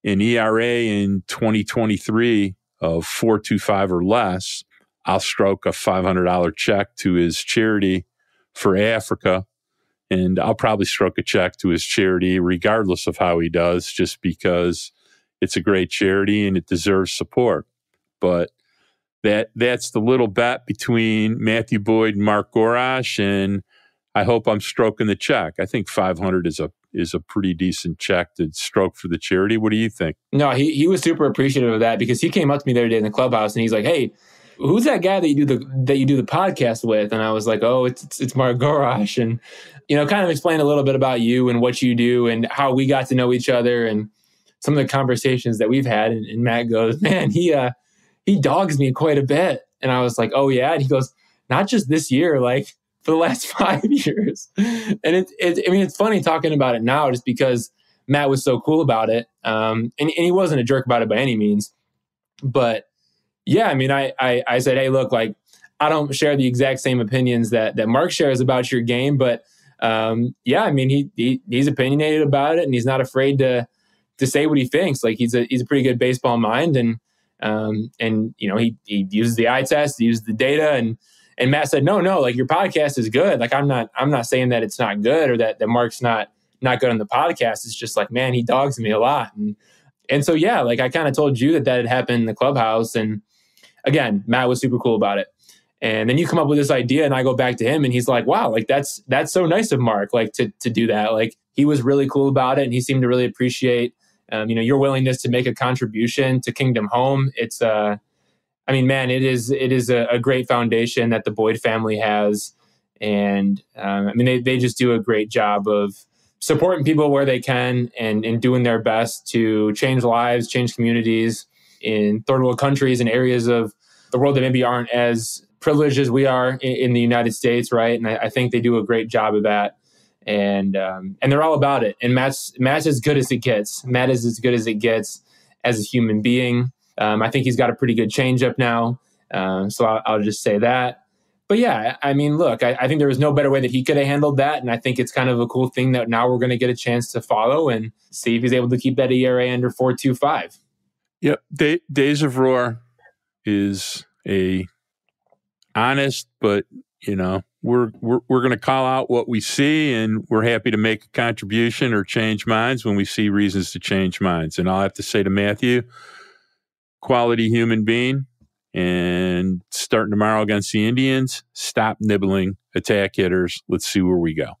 ERA in 2023 of 4.25 or less, I'll stroke a $500 check to his charity for Africa. And I'll probably stroke a check to his charity regardless of how he does, just because it's a great charity and it deserves support. But that's the little bet between Matthew Boyd and Mark Gorash, and I hope I'm stroking the check. I think $500 is a pretty decent check to stroke for the charity. What do you think? No, he was super appreciative of that because he came up to me the other day in the clubhouse and he's like, "Hey, who's that guy that you do the podcast with?" And I was like, "Oh, it's Mark Gorash," and kind of explain a little bit about you and what you do and how we got to know each other and some of the conversations that we've had. And Matt goes, "Man, he dogs me quite a bit." And I was like, "Oh yeah." And he goes, "Not just this year, like for the last 5 years." And it's funny talking about it now just because Matt was so cool about it. And he wasn't a jerk about it by any means. But yeah, I said, "Hey, look, like I don't share the exact same opinions that Mark shares about your game, but he's opinionated about it and he's not afraid to say what he thinks. Like he's a pretty good baseball mind and he uses the eye test, he uses the data and Matt said, no, like your podcast is good. Like I'm not saying that it's not good or that Mark's not good on the podcast. It's just like, man, he dogs me a lot. And so, yeah, like I kind of told you that had happened in the clubhouse. And again, Matt was super cool about it. And then you come up with this idea and I go back to him and he's like, wow, like that's so nice of Mark, like to do that. Like he was really cool about it and he seemed to really appreciate your willingness to make a contribution to Kingdom Home. It's, it is a great foundation that the Boyd family has. And they just do a great job of supporting people where they can and doing their best to change lives, change communities in third world countries and areas of the world that maybe aren't as privileged as we are in the United States, right? And I think they do a great job of that. And they're all about it. And Matt's as good as it gets. Matt is as good as it gets as a human being. I think he's got a pretty good changeup now. So I'll just say that. But yeah, look, I think there was no better way that he could have handled that. And I think it's kind of a cool thing that now we're going to get a chance to follow and see if he's able to keep that ERA under 4.25. Yep. Days of Roar is a honest, but we're going to call out what we see, and we're happy to make a contribution or change minds when we see reasons to change minds. And I'll have to say to Matthew, quality human being, and starting tomorrow against the Indians, stop nibbling, attack hitters. Let's see where we go.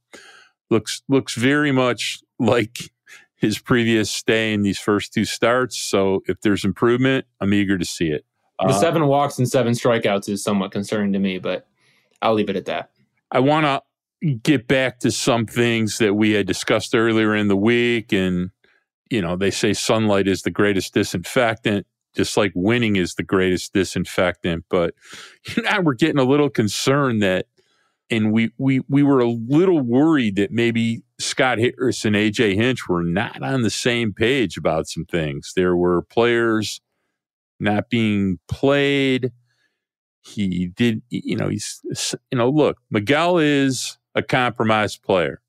Looks very much like his previous stay in these first 2 starts. So if there's improvement, I'm eager to see it. The 7 walks and 7 strikeouts is somewhat concerning to me, but I'll leave it at that. I want to get back to some things that we had discussed earlier in the week. And, they say sunlight is the greatest disinfectant, just like winning is the greatest disinfectant. But we're getting a little concerned that, and we were a little worried that maybe Scott Harris and AJ Hinch were not on the same page about some things. There were players not being played. He did, look, Miguel is a compromised player.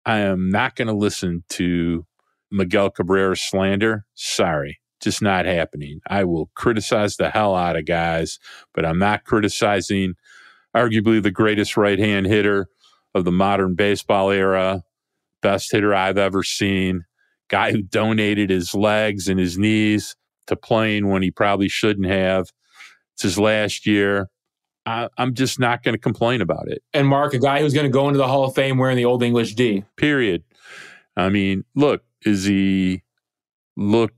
I am not going to listen to Miguel Cabrera slander. Sorry, just not happening. I will criticize the hell out of guys, but I'm not criticizing arguably the greatest right-hand hitter of the modern baseball era. Best hitter I've ever seen. Guy who donated his legs and his knees to playing when he probably shouldn't have. It's his last year. I'm just not going to complain about it. And Mark, a guy who's going to go into the Hall of Fame wearing the Old English D. Period. I mean, look, is he look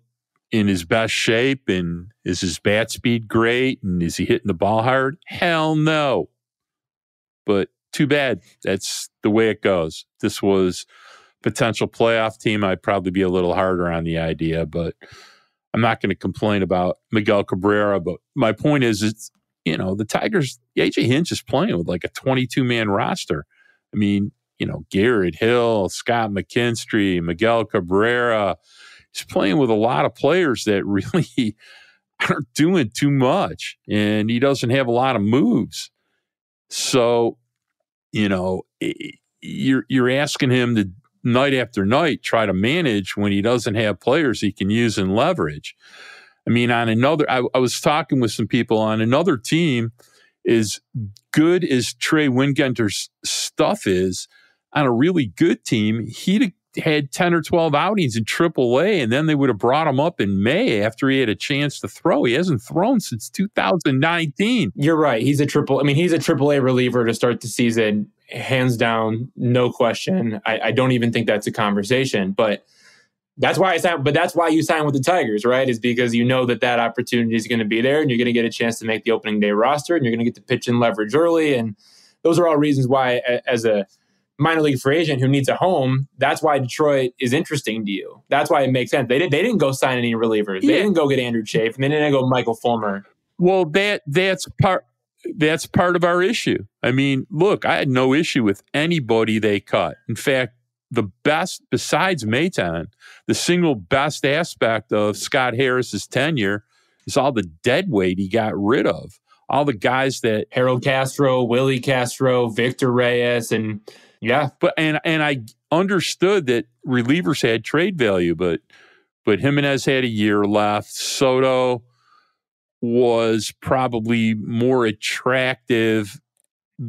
in his best shape, and is his bat speed great, and is he hitting the ball hard? Hell no. But too bad. That's the way it goes. This was potential playoff team. I'd probably be a little harder on the idea, but I'm not going to complain about Miguel Cabrera. But my point is, it's, you know, the Tigers, AJ Hinch is playing with like a 22-man roster. I mean, you know, Garrett Hill, Scott McKinstry, Miguel Cabrera. He's playing with a lot of players that really aren't doing too much, and he doesn't have a lot of moves. So, you know, you're asking him to night after night try to manage when he doesn't have players he can use and leverage. I mean, on another, I was talking with some people on another team, as good as Trey Wingenter's stuff is, on a really good team, he'd had 10 or 12 outings in AAA, and then they would have brought him up in May after he had a chance to throw. He hasn't thrown since 2019. You're right. He's a AAA reliever to start the season, hands down, no question. I don't even think that's a conversation, but that's why that's why you sign with the Tigers, right? Is because you know that opportunity is going to be there, and you're going to get a chance to make the opening day roster, and you're going to get to pitch and leverage early. And those are all reasons why, as a minor league free agent who needs a home, that's why Detroit is interesting to you. That's why it makes sense. They didn't go sign any relievers. They didn't go get Andrew Chafe, and they didn't go Michael Fulmer. Well, that's part of our issue. I mean, look, I had no issue with anybody they cut. In fact, the best, besides Maton, the single best aspect of Scott Harris's tenure is all the dead weight he got rid of. All the guys that Harold Castro, Willie Castro, Victor Reyes, and but I understood that relievers had trade value, but Jimenez had a year left. Soto was probably more attractive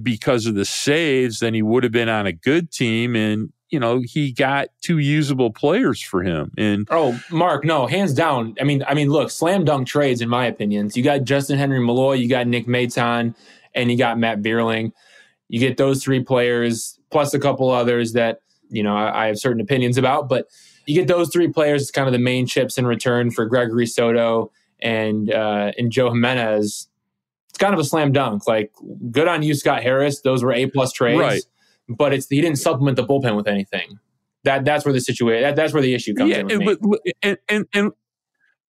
because of the saves than he would have been on a good team, and you know, he got two usable players for him. And Mark, no, hands down. I mean, look, slam dunk trades in my opinion. So you got Justin Henry Malloy, you got Nick Maton, and you got Matt Vierling. You get those three players plus a couple others that, you know, I have certain opinions about, but you get those three players as kind of the main chips in return for Gregory Soto and Joe Jimenez. It's kind of a slam dunk. Like, good on you, Scott Harris. Those were A+ trades. Right. But he didn't supplement the bullpen with anything. That's where the situation. That's where the issue comes in. With me.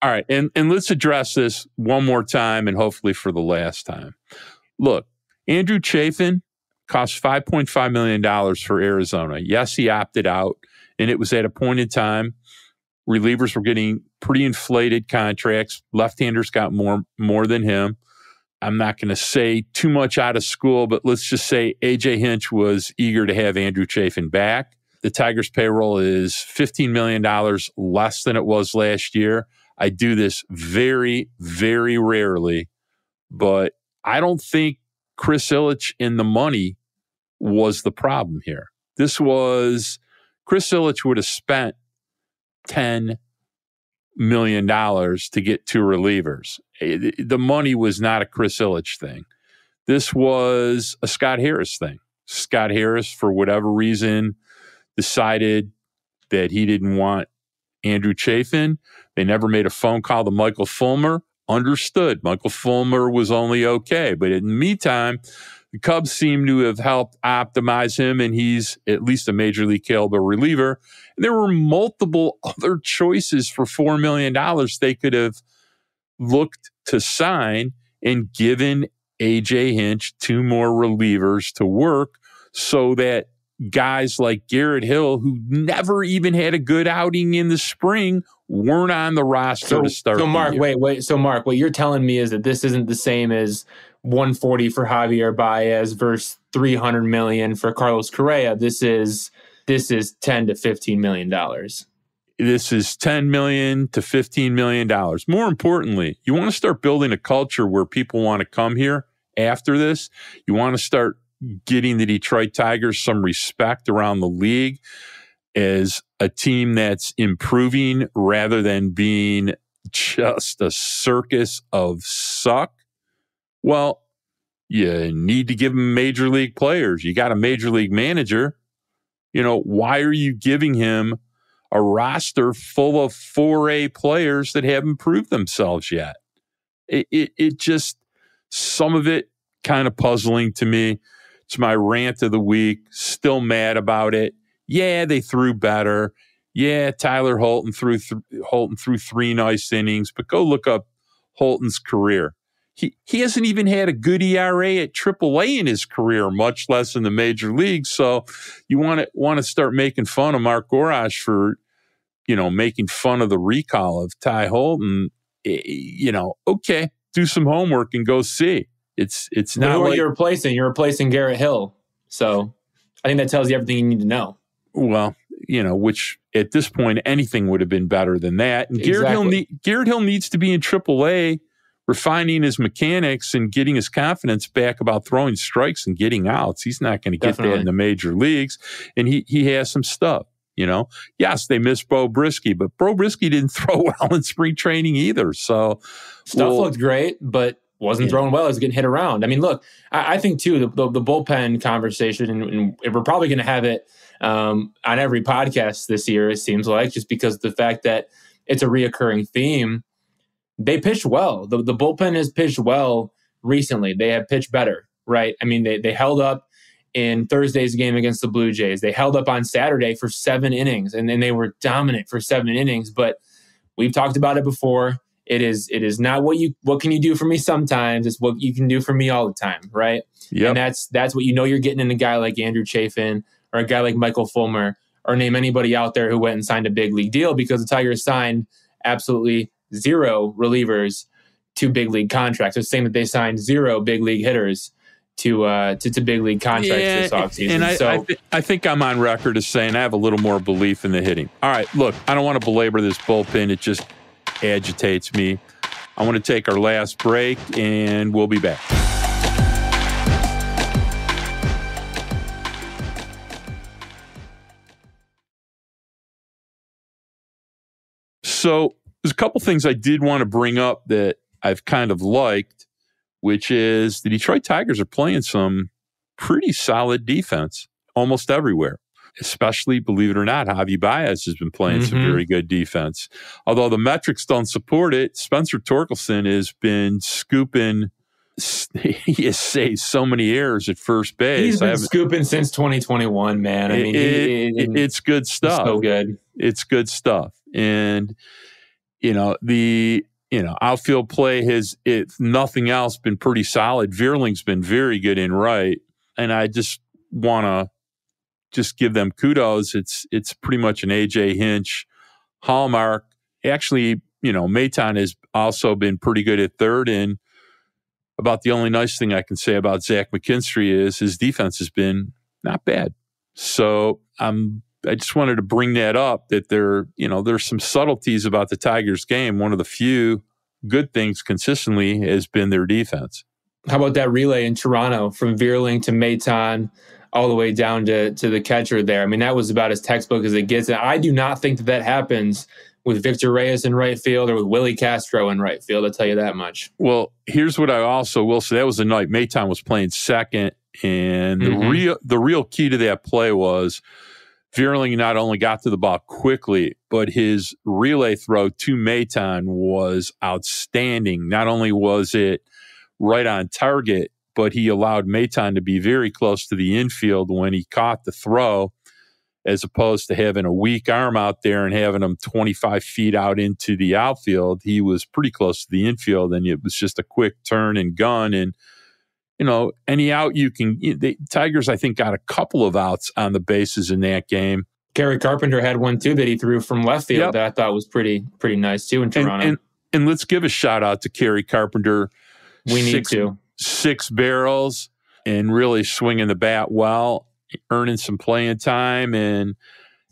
All right, and let's address this one more time, and hopefully for the last time. Look, Andrew Chafin cost $5.5 million for Arizona. Yes, he opted out, and it was at a point in time relievers were getting pretty inflated contracts. Left-handers got more than him. I'm not going to say too much out of school, but let's just say AJ Hinch was eager to have Andrew Chafin back. The Tigers' payroll is $15 million less than it was last year. I do this very, very rarely, but I don't think Chris Ilitch in the money was the problem here. Chris Ilitch would have spent $10 million to get two relievers. The money was not a Chris Ilitch thing. This was a Scott Harris thing. Scott Harris, for whatever reason, decided that he didn't want Andrew Chafin. They never made a phone call to Michael Fulmer. Understood. Michael Fulmer was only okay. But in the meantime, the Cubs seem to have helped optimize him, and he's at least a major league caliber reliever. And there were multiple other choices for $4 million they could have looked to sign and given AJ Hinch two more relievers to work so that guys like Garrett Hill, who never even had a good outing in the spring, weren't on the roster to start. So Mark, wait. So Mark, what you're telling me is that this isn't the same as 140 for Javier Báez versus 300 million for Carlos Correa. This is 10 to 15 million dollars. This is $10 million to $15 million. More importantly, you want to start building a culture where people want to come here after this. You want to start getting the Detroit Tigers some respect around the league as a team that's improving rather than being just a circus of suck, well, you need to give them major league players. You got a major league manager. Why are you giving him a roster full of 4A players that haven't proved themselves yet? It just, some of it kind of puzzling to me. It's my rant of the week. Still mad about it. Yeah, they threw better. Yeah, Tyler Holton threw 3 nice innings, but go look up Holton's career. He hasn't even had a good ERA at AAA in his career, much less in the major leagues. So you want to start making fun of Mark Gorash for, making fun of the recall of Ty Holton. Okay, do some homework and go see. It's not who like you're replacing. You're replacing Garrett Hill. So I think that tells you everything you need to know. Well, which at this point, anything would have been better than that. And Exactly. Garrett Hill needs to be in AAA, refining his mechanics and getting his confidence back about throwing strikes and getting outs. He's not going to get that in the major leagues. And he has some stuff, Yes, they missed Bo Brisky, but Bo Brisky didn't throw well in spring training either. So stuff looked great, but wasn't throwing well. It was getting hit around. I mean, look, I think too, the bullpen conversation, and we're probably going to have it on every podcast this year, it seems like, just because of the fact that it's a reoccurring theme. They pitched well. The bullpen has pitched well recently. They have pitched better, right? I mean, they held up in Thursday's game against the Blue Jays. They held up on Saturday for 7 innings, and then they were dominant for 7 innings. But we've talked about it before. It is not what can you do for me sometimes. It's what you can do for me all the time, right? Yep. And that's what you're getting in a guy like Andrew Chafin or a guy like Michael Fulmer, or name anybody out there who went and signed a big league deal, because the Tigers signed absolutely 0 relievers to big league contracts. It's saying that they signed 0 big league hitters to big league contracts this offseason. And I think I'm on record as saying I have a little more belief in the hitting. All right, look, I don't want to belabor this bullpen. It just agitates me. I want to take our last break, and we'll be back. So there's a couple things I did want to bring up that I've kind of liked, which is the Detroit Tigers are playing some pretty solid defense almost everywhere. Especially, believe it or not, Javier Báez has been playing some very good defense. Although the metrics don't support it, Spencer Torkelson has been scooping. He has saved so many errors at first base. He's been scooping since 2021, man. I mean, it's good stuff. So good. It's good stuff. And, the outfield play has, if nothing else, been pretty solid. Veerling's been very good in right. And I just want to give them kudos. It's pretty much an A.J. Hinch hallmark. Actually, Maton has also been pretty good at third. And about the only nice thing I can say about Zach McKinstry is his defense has been not bad. So I just wanted to bring that up, that there's some subtleties about the Tigers game. One of the few good things consistently has been their defense. How about that relay in Toronto from Veerling to Maton all the way down to the catcher there? I mean, that was about as textbook as it gets. And I do not think that happens with Victor Reyes in right field or with Willie Castro in right field. I'll tell you that much. Well, here's what I also will say. That was the night Maton was playing second. And the real key to that play was Veerling not only got to the ball quickly, but his relay throw to Maton was outstanding. Not only was it right on target, but he allowed Maton to be very close to the infield when he caught the throw, as opposed to having a weak arm out there and having him 25 feet out into the outfield. He was pretty close to the infield, and it was just a quick turn and gun. And, any out you can... The Tigers, I think, got a couple of outs on the bases in that game. Kerry Carpenter had one, too, that he threw from left field that I thought was pretty nice, too, in Toronto. And let's give a shout-out to Kerry Carpenter. We need to. 6 barrels and really swinging the bat well, earning some playing time, and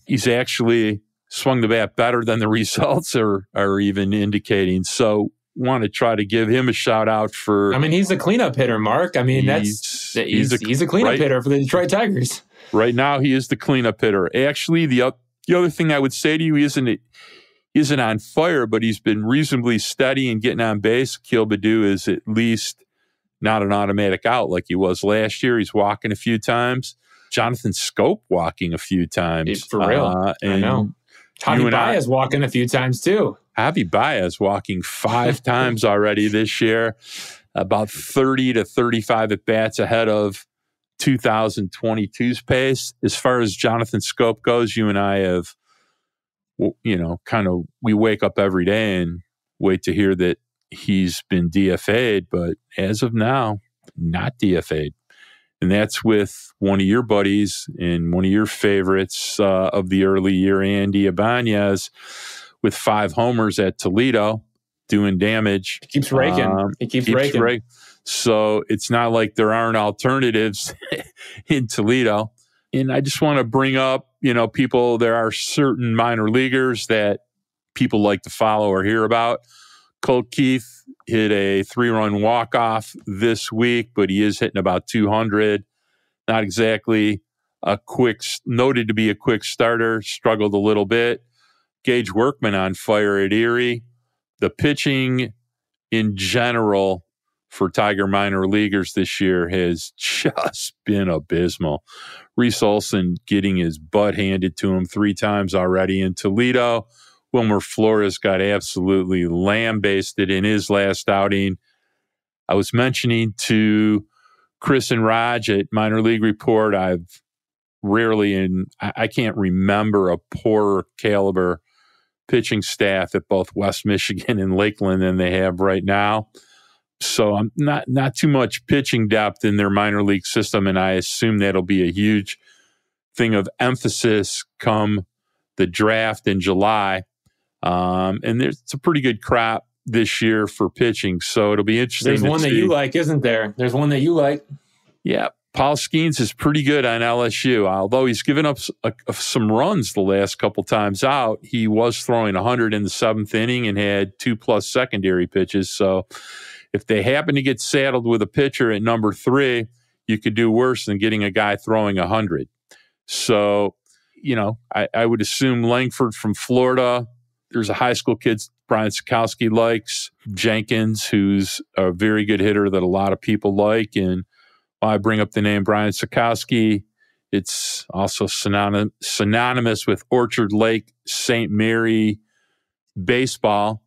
he's actually swung the bat better than the results are even indicating. So, want to try to give him a shout out for. I mean, he's a cleanup hitter, Mark. I mean, he's a cleanup hitter for the Detroit Tigers. Right now, he is the cleanup hitter. Actually, the other thing I would say to you, he isn't on fire, but he's been reasonably steady and getting on base. Akil Baddoo is at least not an automatic out like he was last year. He's walking a few times. Jonathan Scope walking a few times. For real. I know. Javi Báez walking a few times too. Javi Báez walking 5 times already this year, about 30 to 35 at-bats ahead of 2022's pace. As far as Jonathan Scope goes, you and I have, we wake up every day and wait to hear that he's been DFA'd, but as of now, not DFA'd. And that's with one of your buddies and one of your favorites of the early year, Andy Ibanez, with 5 homers at Toledo, doing damage. He keeps raking. He keeps raking. So it's not like there aren't alternatives in Toledo. And I just want to bring up, people, there are certain minor leaguers that people like to follow or hear about. Colt Keith hit a 3-run walk-off this week, but he is hitting about 200. Not exactly noted to be a quick starter, struggled a little bit. Gage Workman on fire at Erie. The pitching in general for Tiger minor leaguers this year has just been abysmal. Reese Olson getting his butt handed to him 3 times already in Toledo. Wilmer Flores got absolutely lambasted in his last outing. I was mentioning to Chris and Raj at Minor League Report, I've rarely, and I can't remember a poorer caliber pitching staff at both West Michigan and Lakeland than they have right now. So I'm not too much pitching depth in their minor league system, and I assume that'll be a huge thing of emphasis come the draft in July. And there's a pretty good crop this year for pitching, so it'll be interesting. There's one that you like, isn't there? There's one that you like. Yeah, Paul Skeens is pretty good on LSU. Although he's given up some runs the last couple times out, he was throwing 100 in the 7th inning and had 2+ secondary pitches. So if they happen to get saddled with a pitcher at number 3, you could do worse than getting a guy throwing 100. So, I would assume Langford from Florida. There's a high school kid Brian Sikowski likes. Jenkins, who's a very good hitter that a lot of people like. And while I bring up the name Brian Sikowski, it's also synonymous with Orchard Lake St. Mary baseball.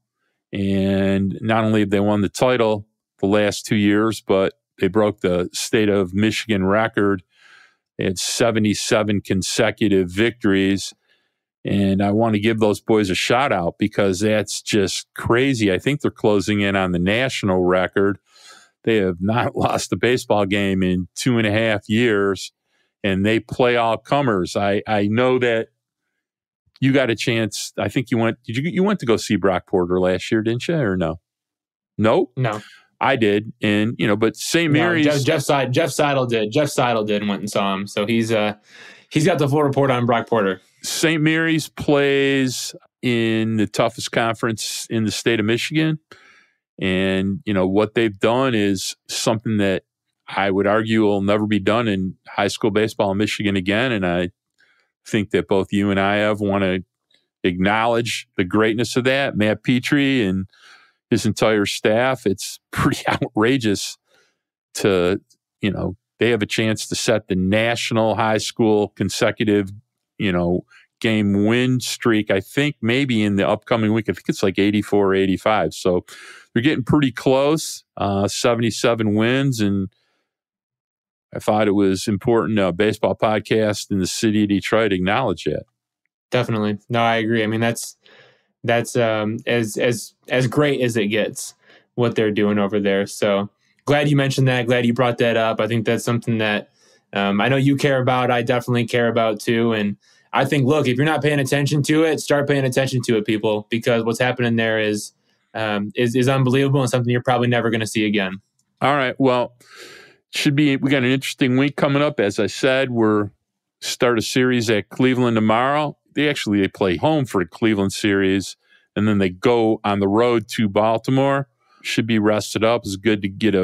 And not only have they won the title the last 2 years, but they broke the state of Michigan record. They had 77 consecutive victories. And I want to give those boys a shout out because that's just crazy. I think they're closing in on the national record. They have not lost a baseball game in 2.5 years, and they play all comers. I know that you got a chance. I think you went to go see Brock Porter last year, didn't you? Or no? No. I did. And, but St. Mary's. Jeff Seidel did. Jeff Seidel did and went and saw him. So he's got the full report on Brock Porter. St. Mary's plays in the toughest conference in the state of Michigan. And, what they've done is something that I would argue will never be done in high school baseball in Michigan again. And I think that both you and I want to acknowledge the greatness of that. Matt Petrie and his entire staff, it's pretty outrageous to, they have a chance to set the national high school consecutive, game win streak, I think maybe in the upcoming week. I think it's like 84 or 85. So they're getting pretty close, 77 wins. And I thought it was important, a baseball podcast in the city of Detroit acknowledge that. Definitely. No, I agree. I mean, that's as great as it gets, what they're doing over there. So glad you mentioned that. Glad you brought that up. I think that's something that I know you care about. I definitely care about too. And I think, look, if you're not paying attention to it, start paying attention to it, people, because what's happening there is unbelievable and something you're probably never going to see again. All right. Well, we got an interesting week coming up. As I said, we're start a series at Cleveland tomorrow. They play home for the Cleveland series, and then they go on the road to Baltimore. should be rested up. It's good to get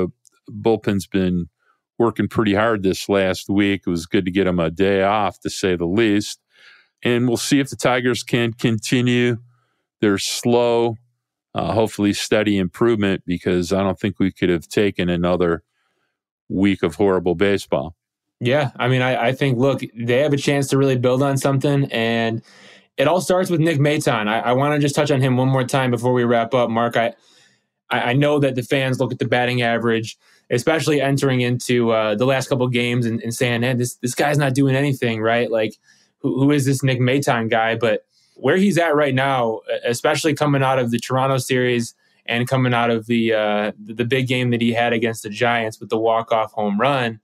bullpen's been working pretty hard this last week. It was good to get them a day off, to say the least. And we'll see if the Tigers can continue their slow, hopefully steady improvement, because I don't think we could have taken another week of horrible baseball. Yeah, I mean, I think, look, they have a chance to really build on something, and it all starts with Nick Maton. I want to just touch on him one more time before we wrap up, Mark. I know that the fans look at the batting average, especially entering into the last couple of games and saying, hey, this guy's not doing anything, right? Like, who is this Nick Maton guy? But where he's at right now, especially coming out of the Toronto series and coming out of the big game that he had against the Giants with the walk-off home run,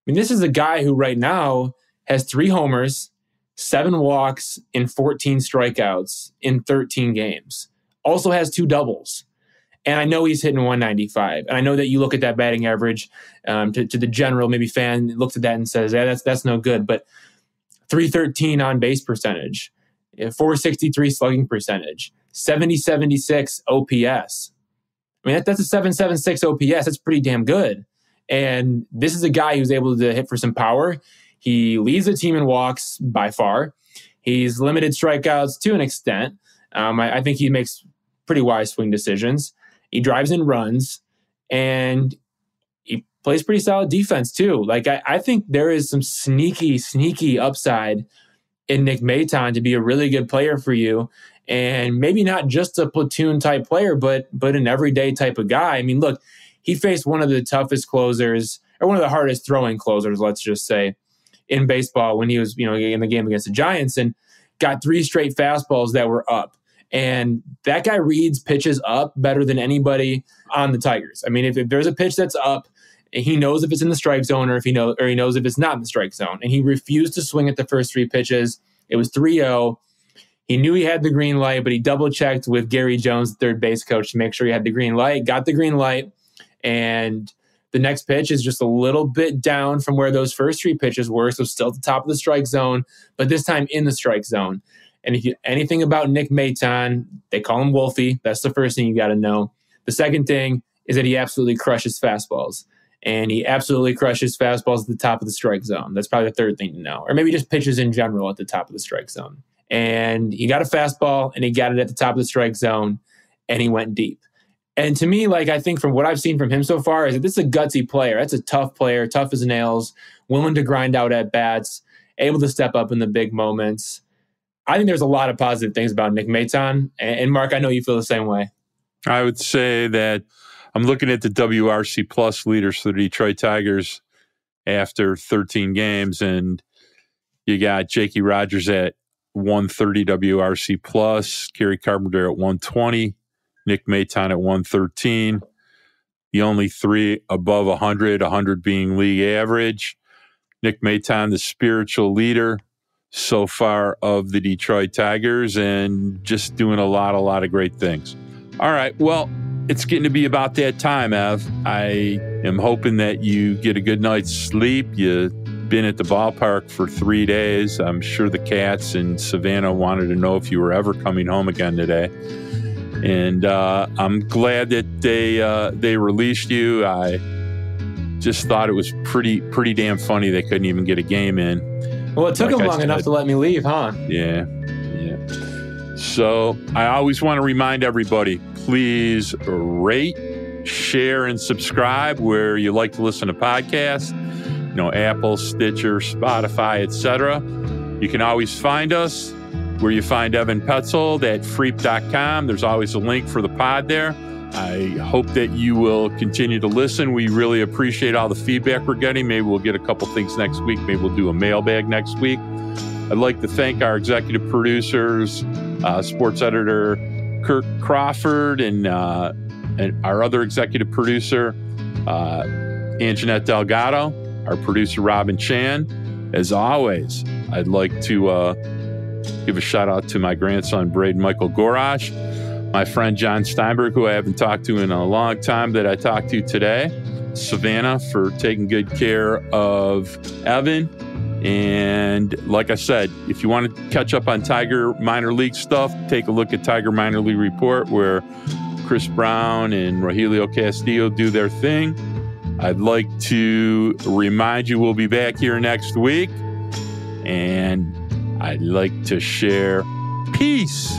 I mean, this is a guy who right now has 3 homers, 7 walks, and 14 strikeouts in 13 games. Also has 2 doubles. And I know he's hitting 195. And I know that you look at that batting average to the general maybe fan looks at that and says, yeah, that's no good. But 313 on base percentage, 463 slugging percentage, 70-76 OPS. I mean, that's a 776 OPS. That's pretty damn good. And this is a guy who's able to hit for some power. He leads the team in walks by far. He's limited strikeouts to an extent. I think he makes pretty wise swing decisions. He drives in runs, and he plays pretty solid defense too. Like, I think there is some sneaky upside in Nick Maton to be a really good player for you. And maybe not just a platoon type player, but an everyday type of guy. I mean, look, he faced one of the toughest closers, or one of the hardest throwing closers, let's just say, in baseball when he was, in the game against the Giants, and got 3 straight fastballs that were up. And that guy reads pitches up better than anybody on the Tigers. I mean, if there's a pitch that's up, he knows if it's in the strike zone or he knows if it's not in the strike zone. And he refused to swing at the first 3 pitches. It was 3-0. He knew he had the green light, but he double-checked with Gary Jones, the third base coach, to make sure he had the green light. Got the green light, and the next pitch is just a little bit down from where those first 3 pitches were, so still at the top of the strike zone, but this time in the strike zone. And if you anything about Nick Maton, they call him Wolfie. That's the first thing you got to know. The second thing is that he absolutely crushes fastballs. And he absolutely crushes fastballs at the top of the strike zone. That's probably the third thing to know. Or maybe just pitches in general at the top of the strike zone. And he got a fastball, and he got it at the top of the strike zone, and he went deep. And to me, like, I think from what I've seen from him so far, is that this is a gutsy player. That's a tough player, tough as nails, willing to grind out at bats, able to step up in the big moments. I think there's a lot of positive things about Nick Maton. And Mark, I know you feel the same way. I would say that I'm looking at the WRC Plus leaders for the Detroit Tigers after 13 games, and you got Jakey Rogers at 130 WRC Plus, Gary Carpenter at 120, Nick Maton at 113. The only 3 above 100 being league average. Nick Maton, the spiritual leader so far of the Detroit Tigers, and just doing a lot of great things. All right, well, it's getting to be about that time, Ev. I am hoping that you get a good night's sleep. You've been at the ballpark for 3 days. I'm sure the cats in Savannah wanted to know if you were ever coming home again today. And I'm glad that they released you. I just thought it was pretty damn funny they couldn't even get a game in. Well, it took them long enough to let me leave, huh? Yeah. So I always want to remind everybody, please rate, share, and subscribe where you like to listen to podcasts. Apple, Stitcher, Spotify, etc. You can always find us where you find Evan Petzold at freep.com. There's always a link for the pod there. I hope that you will continue to listen. We really appreciate all the feedback we're getting. Maybe we'll get a couple things next week. Maybe we'll do a mailbag next week. I'd like to thank our executive producers, sports editor Kirk Crawford, and our other executive producer, Anjanette Delgado, our producer, Robin Chan. As always, I'd like to give a shout out to my grandson, Braden Michael Gorash, my friend John Steinberg, who I haven't talked to in a long time, that I talked to today, Savannah for taking good care of Evan. And like I said, if you want to catch up on Tiger minor league stuff, take a look at Tiger Minor League Report, where Chris Brown and Rogelio Castillo do their thing. I'd like to remind you we'll be back here next week. And I'd like to share peace.